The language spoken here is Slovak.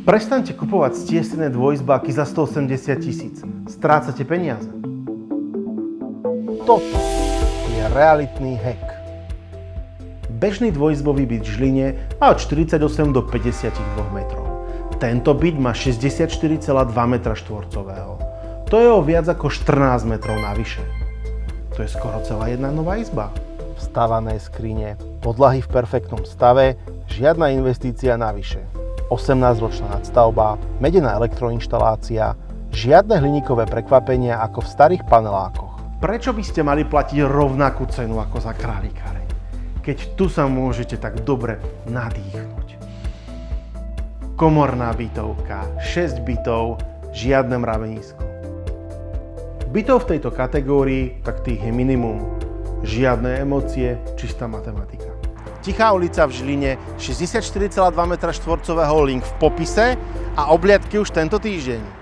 Prestaňte kupovať stiesnené dvojizbáky za 180 000. Strácate peniaze. Toto je realitný hack. Bežný dvojizbový byt v Žiline má od 48 do 52 metrov. Tento byt má 64,2 m2. To je o viac ako 14 metrov navyše. To je skoro celá jedna nová izba. Vstavané skrine, podlahy v perfektnom stave, žiadna investícia navyše. 18-ročná nadstavba, medená elektroinštalácia, žiadne hliníkové prekvapenia ako v starých panelákoch. Prečo by ste mali platiť rovnakú cenu ako za králikáreň, keď tu sa môžete tak dobre nadýchnuť? Komorná bytovka, 6 bytov, žiadne mravenisko. Bytov v tejto kategórii, tak tých je minimum. Žiadne emócie, čistá matematika. Tichá ulica v Žiline, 64,2 m2, link v popise a obliadky už tento týždeň.